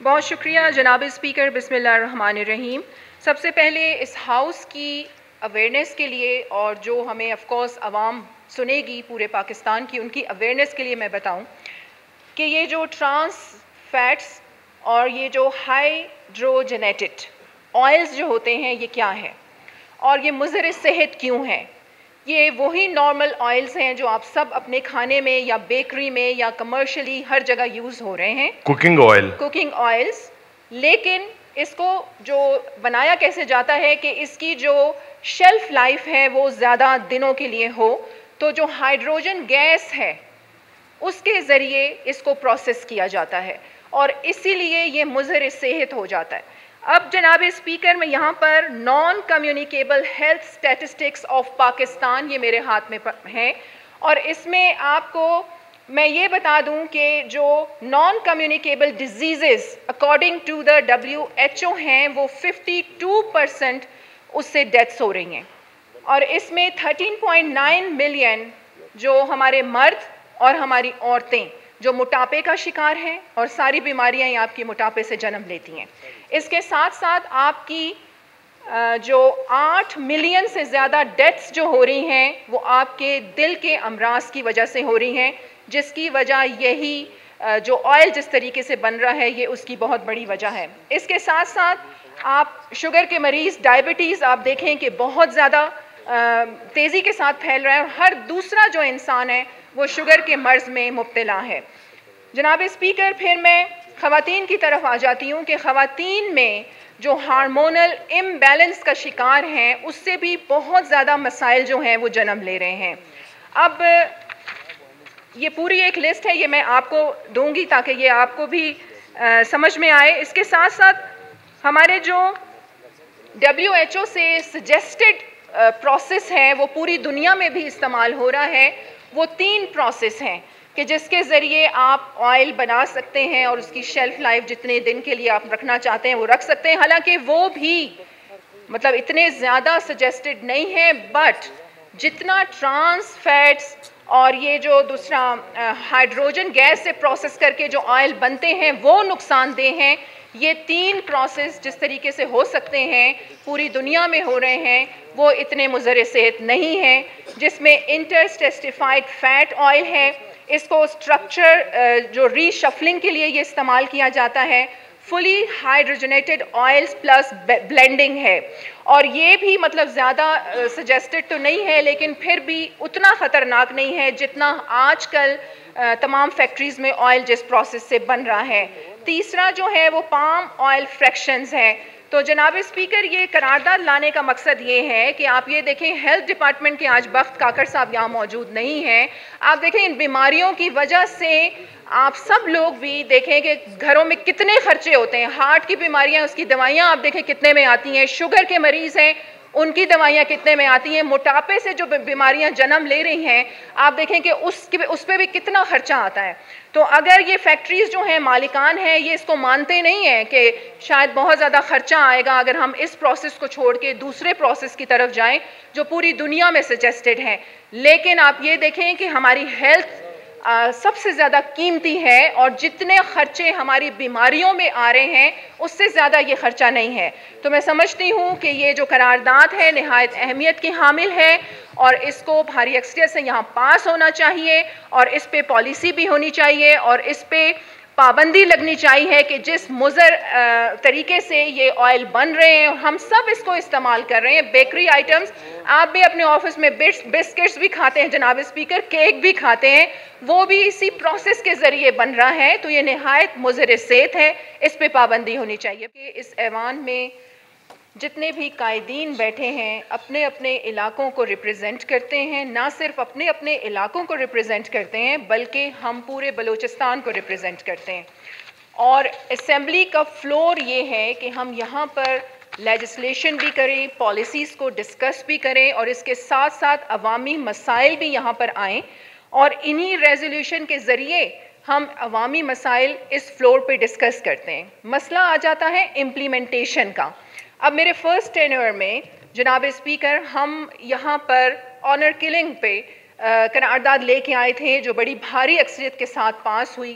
بہت شکریہ جناب اسپیکر. بسم اللہ الرحمن الرحیم. سب سے پہلے اس ہاؤس کی اویئرنیس کے لیے اور جو ہمیں آف کورس عوام سنے گی پورے پاکستان کی، ان کی اویئرنیس کے لیے میں بتاؤں کہ یہ جو ٹرانس فیٹس اور یہ جو ہائیڈروجنیٹڈ آئلز جو ہوتے ہیں یہ کیا ہے اور یہ مضر صحت کیوں ہیں. یہ وہی نارمل آئلز ہیں جو آپ سب اپنے کھانے میں یا بیکری میں یا کمرشلی ہر جگہ یوز ہو رہے ہیں، کوکنگ آئلز. لیکن اس کو جو بنایا کیسے جاتا ہے کہ اس کی جو شیلف لائف ہے وہ زیادہ دنوں کے لیے ہو، تو جو ہائیڈروجن گیس ہے اس کے ذریعے اس کو پروسیس کیا جاتا ہے اور اسی لیے یہ مضر صحت ہو جاتا ہے. اب جناب اسپیکر میں یہاں پر non communicable health statistics of Pakistan یہ میرے ہاتھ میں ہیں، اور اس میں آپ کو میں یہ بتا دوں کہ جو non communicable diseases according to the WHO ہیں وہ 52% اس سے ڈیتھس ہو رہی ہیں، اور اس میں 13.9 ملین جو ہمارے مرد اور ہماری عورتیں جو موٹاپے کا شکار ہیں، اور ساری بیماریاں ہی آپ کی موٹاپے سے جنم لیتی ہیں. اس کے ساتھ ساتھ آپ کی جو 8 ملین سے زیادہ ڈیتھس جو ہو رہی ہیں وہ آپ کے دل کے امراض کی وجہ سے ہو رہی ہیں، جس کی وجہ یہی جو آئل جس طریقے سے بن رہا ہے یہ اس کی بہت بڑی وجہ ہے. اس کے ساتھ ساتھ آپ شوگر کے مریض، ڈائبٹیز آپ دیکھیں کہ بہت زیادہ تیزی کے ساتھ پھیل رہا ہے، اور ہر دوسرا جو انسان ہے وہ شوگر کے مرض میں مبتلا ہے. جناب اسپیکر پھر میں خواتین کی طرف آ جاتی ہوں کہ خواتین میں جو ہارمونل امبیلنس کا شکار ہیں اس سے بھی بہت زیادہ مسائل جو ہیں وہ جنم لے رہے ہیں. اب یہ پوری ایک لسٹ ہے، یہ میں آپ کو دوں گی تاکہ یہ آپ کو بھی سمجھ میں آئے. اس کے ساتھ ساتھ ہمارے جو WHO سے سجیسٹڈ پروسیس ہے وہ پوری دنیا میں بھی استعمال ہو رہا ہے. وہ 3 پروسیس ہیں کہ جس کے ذریعے آپ آئل بنا سکتے ہیں اور اس کی شیلف لائف جتنے دن کے لیے آپ رکھنا چاہتے ہیں وہ رکھ سکتے ہیں. حالانکہ وہ بھی مطلب اتنے زیادہ سجیسٹڈ نہیں ہیں، بٹ جتنا ٹرانس فیٹس اور یہ جو دوسرا ہائیڈروجن گیس سے پروسیس کر کے جو آئل بنتے ہیں وہ نقصان دہ ہیں. یہ 3 پروسیس جس طریقے سے ہو سکتے ہیں پوری دنیا میں ہو رہے ہیں وہ اتنے مضر صحت نہیں ہیں. جس میں انٹرسٹیفائڈ فیٹ آئل ہے، اس کو اسٹرکچر جو ری شفلنگ کے لیے یہ استعمال کیا جاتا ہے. فلی ہائیڈروجنیٹڈ آئلز پلس بلینڈنگ ہے، اور یہ بھی مطلب زیادہ سجیسٹڈ تو نہیں ہے لیکن پھر بھی اتنا خطرناک نہیں ہے جتنا آج کل تمام فیکٹریز میں آئل جس پروسیس سے بن رہا ہے. تیسرا جو ہے وہ پام آئل فریکشنز ہیں. تو جناب اسپیکر یہ قرارداد لانے کا مقصد یہ ہے کہ آپ یہ دیکھیں ہیلتھ ڈپارٹمنٹ کے آج بخت کاکڑ صاحب یہاں موجود نہیں ہیں. آپ دیکھیں ان بیماریوں کی وجہ سے آپ سب لوگ بھی دیکھیں کہ گھروں میں کتنے خرچے ہوتے ہیں. ہارٹ کی بیماریاں اس کی دوائیاں آپ دیکھیں کتنے میں آتی ہیں، شوگر کے مریض ہیں ان کی دوائیاں کتنے میں آتی ہیں، موٹاپے سے جو بیماریاں جنم لے رہی ہیں آپ دیکھیں کہ اس پہ بھی کتنا خرچہ آتا ہے. تو اگر یہ فیکٹریز جو ہیں مالکان ہیں یہ اس کو مانتے نہیں ہیں کہ شاید بہت زیادہ خرچہ آئے گا اگر ہم اس پروسیس کو چھوڑ کے دوسرے پروسیس کی طرف جائیں جو پوری دنیا میں سجیسٹڈ ہیں، لیکن آپ یہ دیکھیں کہ ہماری ہیلتھ سب سے زیادہ قیمتی ہے اور جتنے خرچے ہماری بیماریوں میں آ رہے ہیں اس سے زیادہ یہ خرچہ نہیں ہے. تو میں سمجھتی ہوں کہ یہ جو قرارداد ہے نہایت اہمیت کی حامل ہے اور اس کو بھاری اکثریت سے یہاں پاس ہونا چاہیے، اور اس پہ پالیسی بھی ہونی چاہیے اور اس پہ پابندی لگنی چاہیے کہ جس مضر طریقے سے یہ آئل بن رہے ہیں ہم سب اس کو استعمال کر رہے ہیں. بیکری آئٹمز آپ بھی اپنے آفس میں بسکٹس بھی کھاتے ہیں جناب اسپیکر، کیک بھی کھاتے ہیں، وہ بھی اسی پروسیس کے ذریعے بن رہا ہے. تو یہ نہایت مضر صحت ہے، اس پہ پابندی ہونی چاہیے. کہ اس ایوان میں جتنے بھی قائدین بیٹھے ہیں اپنے اپنے علاقوں کو ریپریزنٹ کرتے ہیں، نہ صرف اپنے اپنے علاقوں کو ریپریزنٹ کرتے ہیں بلکہ ہم پورے بلوچستان کو ریپریزنٹ کرتے ہیں. اور اسمبلی کا فلور یہ ہے کہ ہم یہاں پر لیجسلیشن بھی کریں، پالیسیز کو ڈسکس بھی کریں، اور اس کے ساتھ ساتھ عوامی مسائل بھی یہاں پر آئیں، اور انہی ریزولوشن کے ذریعے ہم عوامی مسائل اس فلور پہ ڈسکس کرتے ہیں. مسئلہ آ جاتا ہے امپلیمنٹیشن کا. اب میرے فرسٹ ٹینور میں جناب اسپیکر ہم یہاں پر آنر کلنگ پہ قرارداد لے کے آئے تھے جو بڑی بھاری اکثریت کے ساتھ پاس ہوئی.